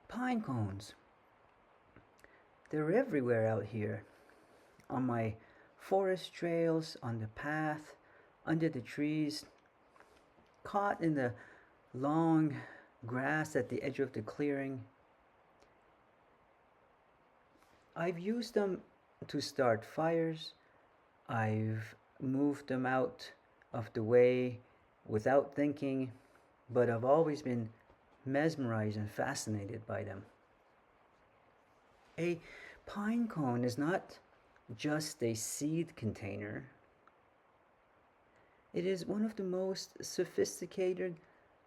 Pine cones. They're everywhere out here. On my forest trails, on the path, under the trees, caught in the long grass at the edge of the clearing. I've used them to start fires. I've moved them out of the way without thinking, but I've always been mesmerized and fascinated by them. A pine cone is not just a seed container, it is one of the most sophisticated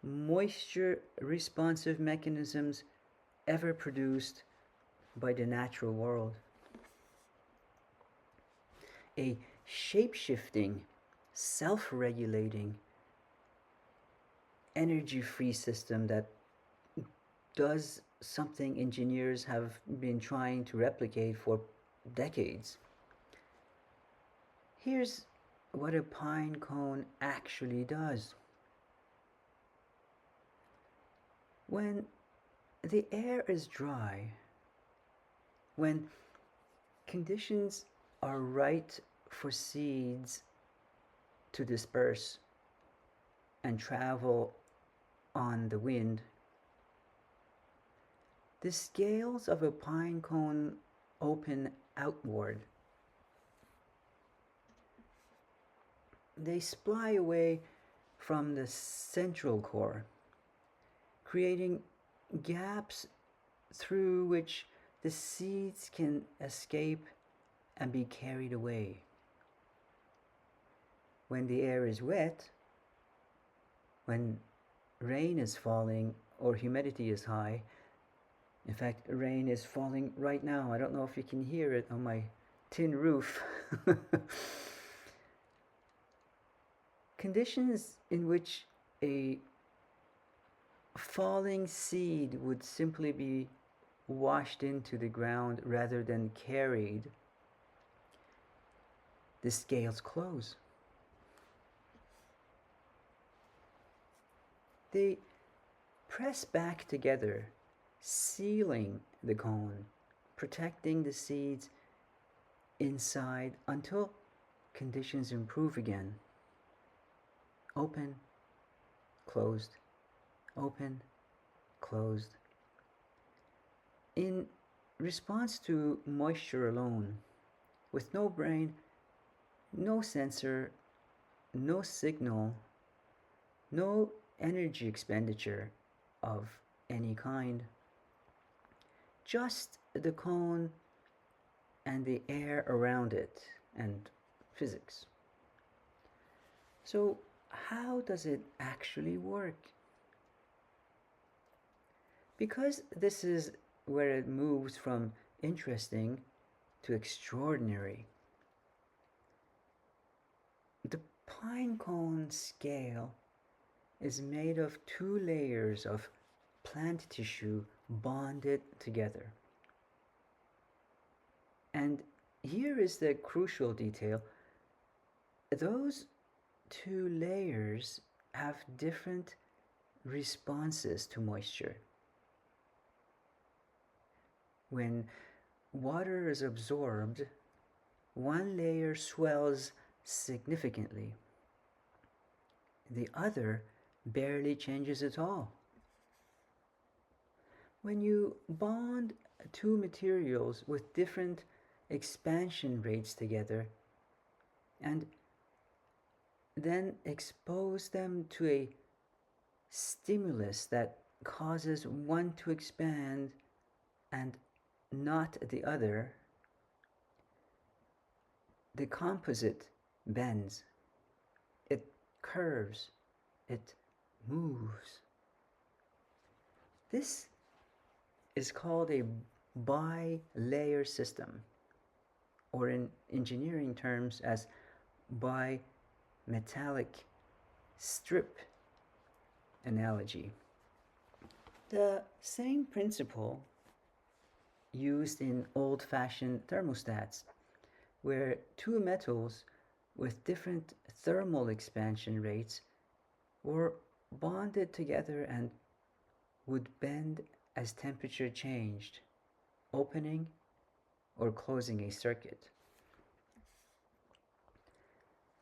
moisture responsive mechanisms ever produced by the natural world. A shape shifting, self regulating, energy free system that does something engineers have been trying to replicate for decades. Here's what a pine cone actually does. When the air is dry, when conditions are right for seeds to disperse and travel on the wind, the scales of a pine cone open outward. They sply away from the central core, creating gaps through which the seeds can escape and be carried away. When the air is wet, when rain is falling or humidity is high, in fact, rain is falling right now. I don't know if you can hear it on my tin roof. Conditions in which a falling seed would simply be washed into the ground rather than carried, the scales close. They press back together, sealing the cone, protecting the seeds inside until conditions improve again. Open, closed, open, closed. In response to moisture alone, with no brain, no sensor, no signal, no energy expenditure of any kind, just the cone and the air around it and physics. So, how does it actually work? Because this is where it moves from interesting to extraordinary. The pine cone scale is made of two layers of plant tissue bonded together. And here is the crucial detail. Those two layers have different responses to moisture. When water is absorbed, one layer swells significantly. The other barely changes at all. When you bond two materials with different expansion rates together and then expose them to a stimulus that causes one to expand and not the other, the composite bends, it curves, it moves. This is called a bi-layer system, or in engineering terms as bimetallic strip analogy. The same principle used in old-fashioned thermostats, where two metals with different thermal expansion rates were bonded together and would bend as temperature changed, opening or closing a circuit.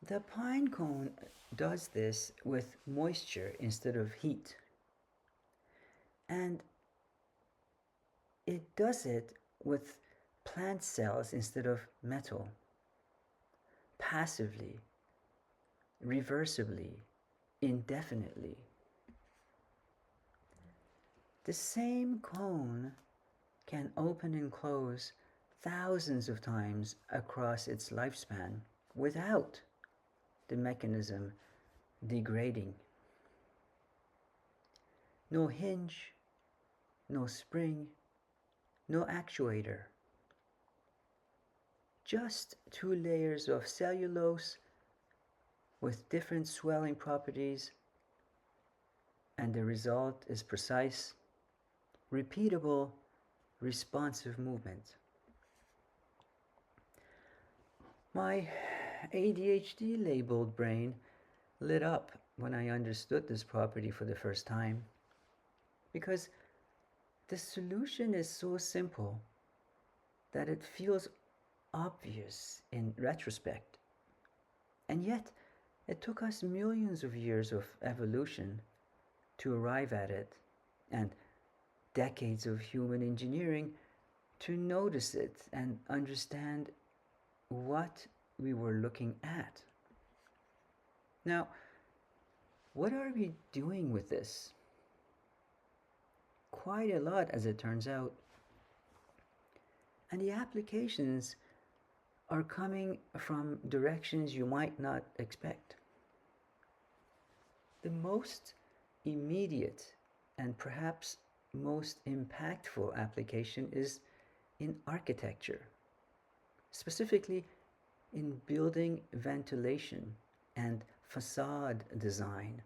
The pine cone does this with moisture instead of heat, and it does it with plant cells instead of metal, passively, reversibly, indefinitely. The same cone can open and close thousands of times across its lifespan without the mechanism degrading. No hinge, no spring, no actuator. Just two layers of cellulose with different swelling properties, and the result is precise, repeatable, responsive movement. My ADHD labeled brain lit up when I understood this property for the first time, because the solution is so simple that it feels obvious in retrospect. And yet, it took us millions of years of evolution to arrive at it, and decades of human engineering to notice it and understand what we were looking at. Now, what are we doing with this? Quite a lot, as it turns out. And the applications are coming from directions you might not expect. The most immediate and perhaps most impactful application is in architecture, specifically in building ventilation and facade design.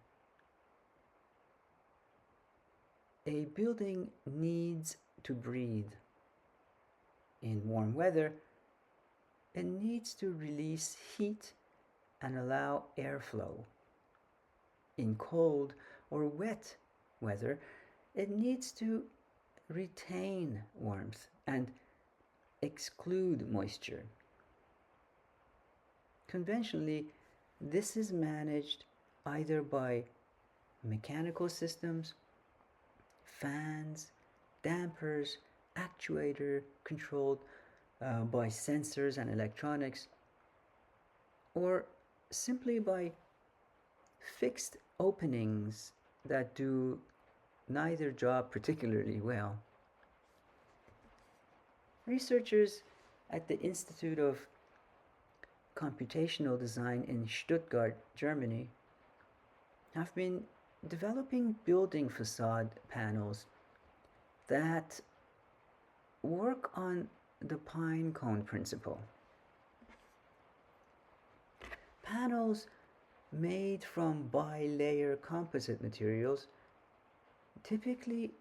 A building needs to breathe. In warm weather, it needs to release heat and allow airflow. In cold or wet weather, it needs to retain warmth and exclude moisture. Conventionally, this is managed either by mechanical systems, fans, dampers, actuator controlled by sensors and electronics, or simply by fixed openings that do neither job particularly well. Researchers at the Institute of Computational Design in Stuttgart, Germany, have been developing building facade panels that work on the pine cone principle. Panels made from bi-layer composite materials, typically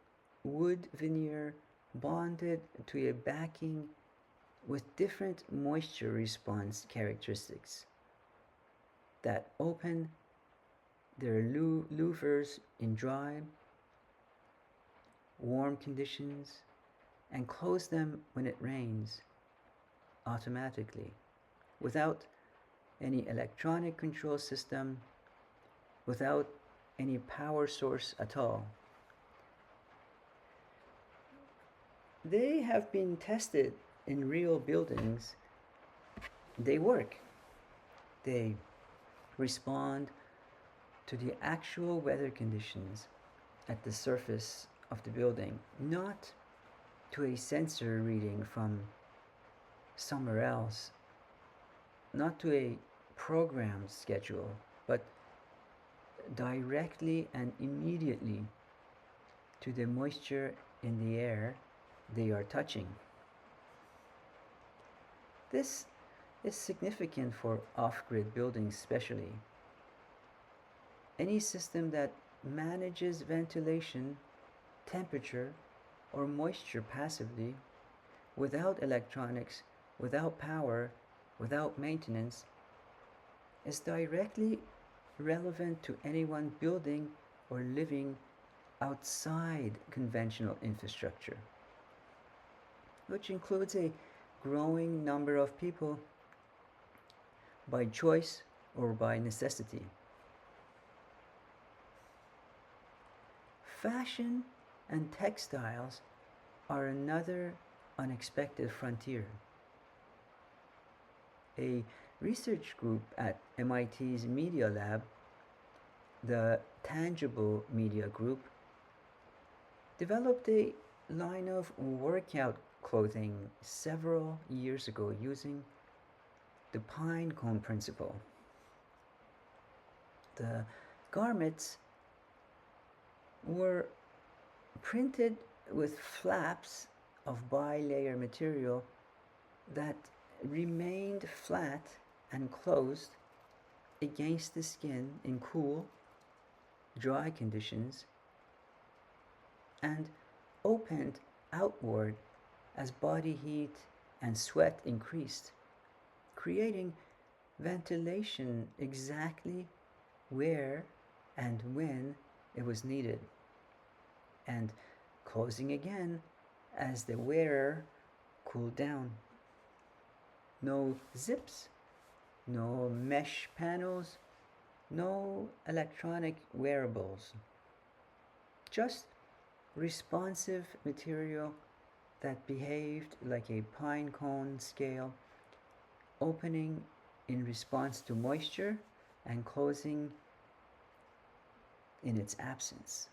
wood veneer bonded to a backing with different moisture response characteristics that open their louvers in dry, warm conditions and close them when it rains automatically without any electronic control system, without any power source at all. They have been tested in real buildings. They work. They respond to the actual weather conditions at the surface of the building, not to a sensor reading from somewhere else, not to a programmed schedule, but directly and immediately to the moisture in the air they are touching. This is significant for off-grid buildings especially. Any system that manages ventilation, temperature, or moisture passively, without electronics, without power, without maintenance, is directly relevant to anyone building or living outside conventional infrastructure, which includes a growing number of people by choice or by necessity. Fashion and textiles are another unexpected frontier. A research group at MIT's Media Lab, the Tangible Media Group, developed a line of workout clothing several years ago using the pine cone principle. The garments were printed with flaps of bilayer material that remained flat and closed against the skin in cool, dry conditions and opened outward as body heat and sweat increased, creating ventilation exactly where and when it was needed, and closing again as the wearer cooled down. No zips, no mesh panels, no electronic wearables, just responsive material that behaved like a pine cone scale, opening in response to moisture and closing in its absence.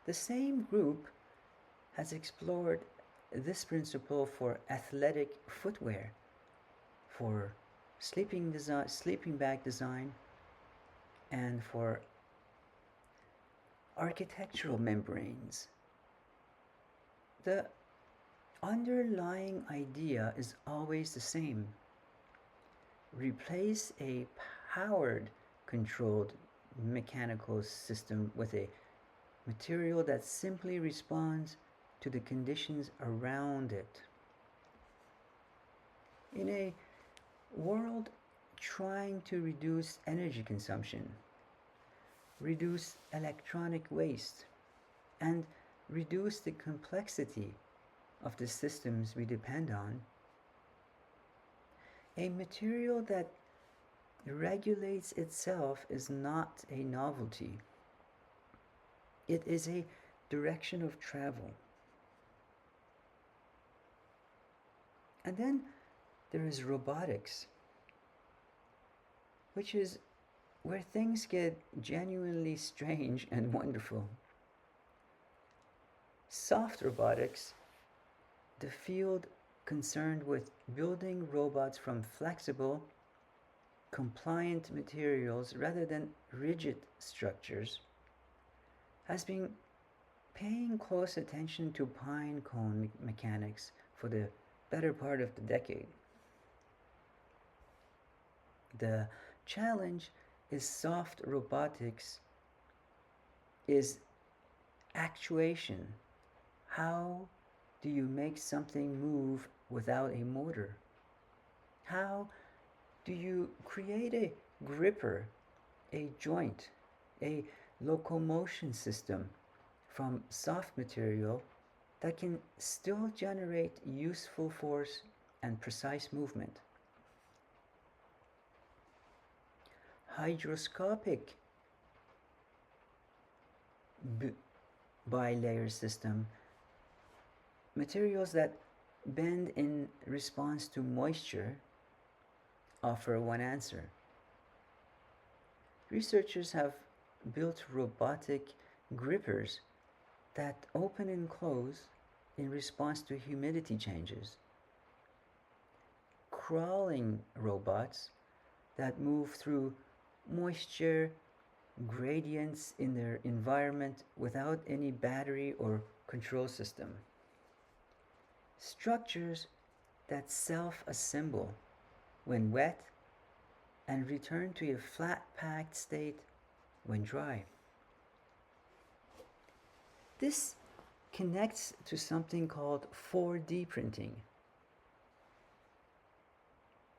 The same group has explored this principle for athletic footwear, for sleeping bag design, and for architectural membranes. The underlying idea is always the same. Replace a powered controlled mechanical system with a material that simply responds to the conditions around it. In a world trying to reduce energy consumption, reduce electronic waste, and reduce the complexity of the systems we depend on, a material that regulates itself is not a novelty. It is a direction of travel. And then there is robotics, which is where things get genuinely strange and wonderful. Soft robotics, the field concerned with building robots from flexible, compliant materials rather than rigid structures, has been paying close attention to pine cone mechanics for the better part of the decade. The challenge is soft robotics is actuation. How do you make something move without a motor? How do you create a gripper, a joint, a locomotion system from soft material that can still generate useful force and precise movement? Hydroscopic b- bilayer system, materials that bend in response to moisture, offer one answer. Researchers have built robotic grippers that open and close in response to humidity changes, crawling robots that move through moisture gradients in their environment without any battery or control system, structures that self assemble when wet and return to a flat packed state when dry. This connects to something called 4D printing,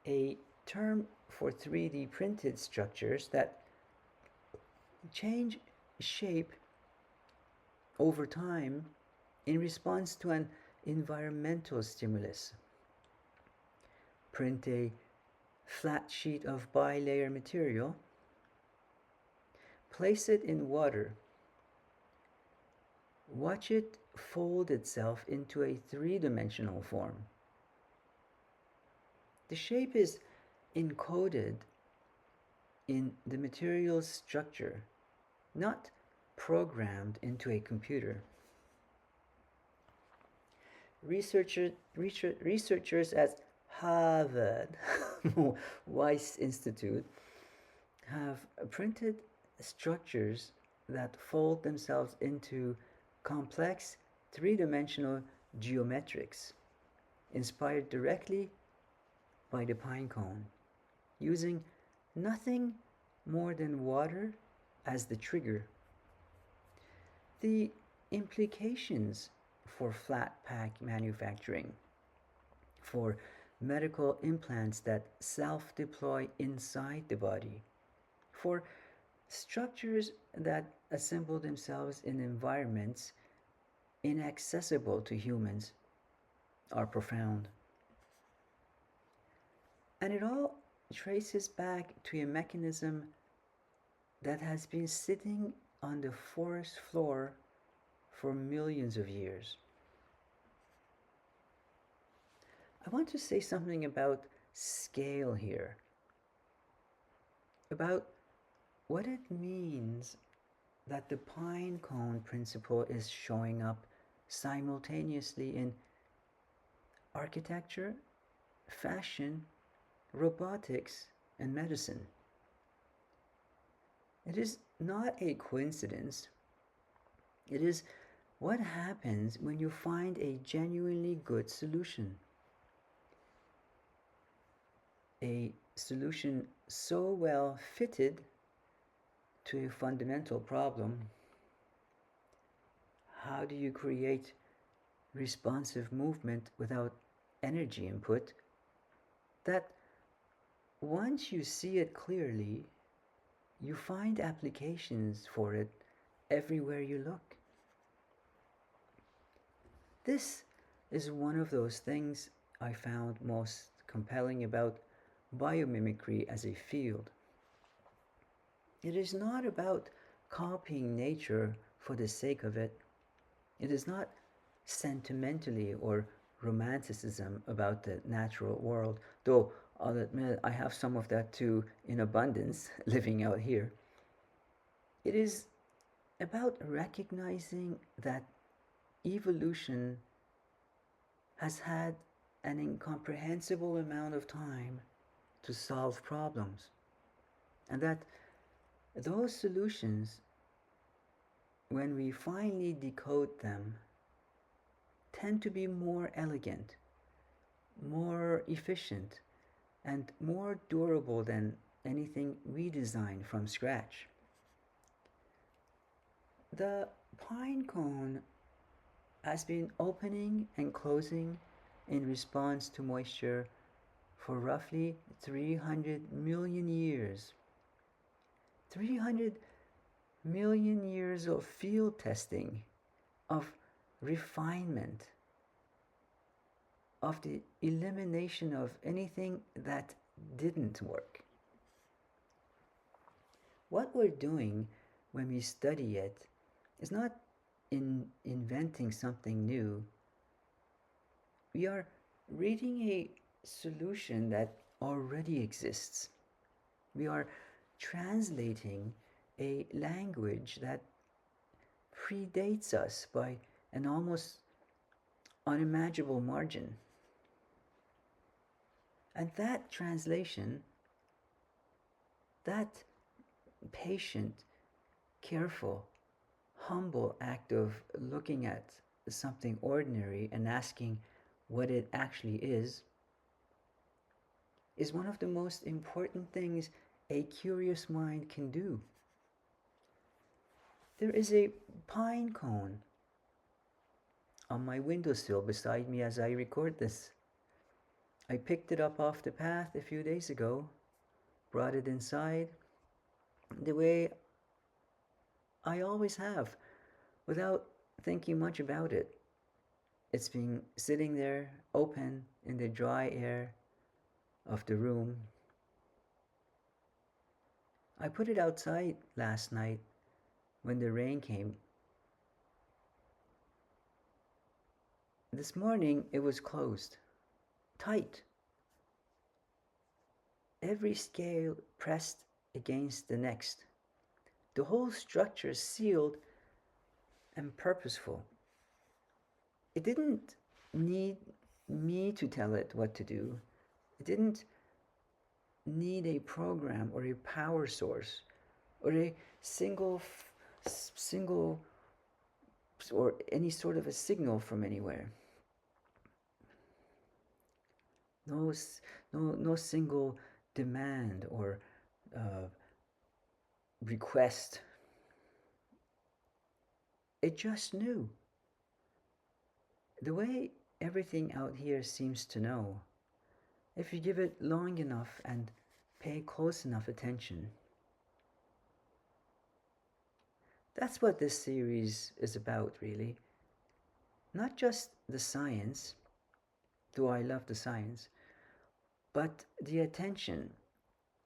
a term for 3D printed structures that change shape over time in response to an environmental stimulus. Print a flat sheet of bilayer material, place it in water, watch it fold itself into a three-dimensional form. The shape is encoded in the material's structure, not programmed into a computer. Researchers at Harvard Weiss Institute have printed structures that fold themselves into complex three-dimensional geometrics inspired directly by the pine cone, using nothing more than water as the trigger. The implications for flat pack manufacturing, for medical implants that self deploy inside the body, for structures that assemble themselves in environments inaccessible to humans, are profound. And it all traces back to a mechanism that has been sitting on the forest floor for millions of years. I want to say something about scale here, about what it means that the pine cone principle is showing up simultaneously in architecture, fashion, robotics, and medicine. It is not a coincidence. It is what happens when you find a genuinely good solution. A solution so well fitted to a fundamental problem. How do you create responsive movement without energy input that once you see it clearly, you find applications for it everywhere you look? This is one of those things I found most compelling about biomimicry as a field. It is not about copying nature for the sake of it. It is not sentimentally or romanticism about the natural world, though I'll admit I have some of that too in abundance living out here. It is about recognizing that evolution has had an incomprehensible amount of time to solve problems, and that those solutions, when we finally decode them, tend to be more elegant, more efficient, and more durable than anything we design from scratch. The pine cone has been opening and closing in response to moisture for roughly 300 million years. 300 million years of field testing, of refinement, of the elimination of anything that didn't work. What we're doing when we study it is not inventing something new. We are reading a solution that already exists. We are translating a language that predates us by an almost unimaginable margin. And that translation, that patient, careful, humble act of looking at something ordinary and asking what it actually is one of the most important things a curious mind can do. There is a pine cone on my windowsill beside me as I record this. I picked it up off the path a few days ago, brought it inside. The way I always have, without thinking much about it. It's been sitting there, open in the dry air of the room. I put it outside last night when the rain came. This morning it was closed, tight, every scale pressed against the next. The whole structure sealed and purposeful. It didn't need me to tell it what to do. It didn't need a program or a power source or a single or any sort of a signal from anywhere. No, no single demand or uh, request. It just knew. The way everything out here seems to know. If you give it long enough and pay close enough attention. That's what this series is about, really. Not just the science, though I love the science, but the attention,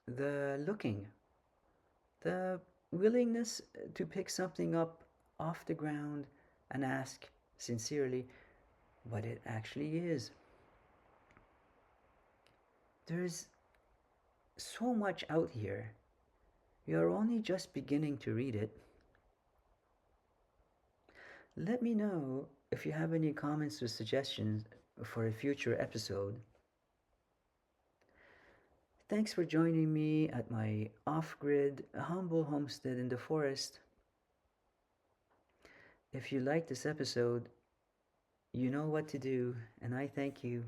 the looking, the willingness to pick something up off the ground and ask sincerely what it actually is. There's so much out here. We are only just beginning to read it. Let me know if you have any comments or suggestions for a future episode. Thanks for joining me at my off grid, humble homestead in the forest. If you liked this episode, you know what to do, and I thank you.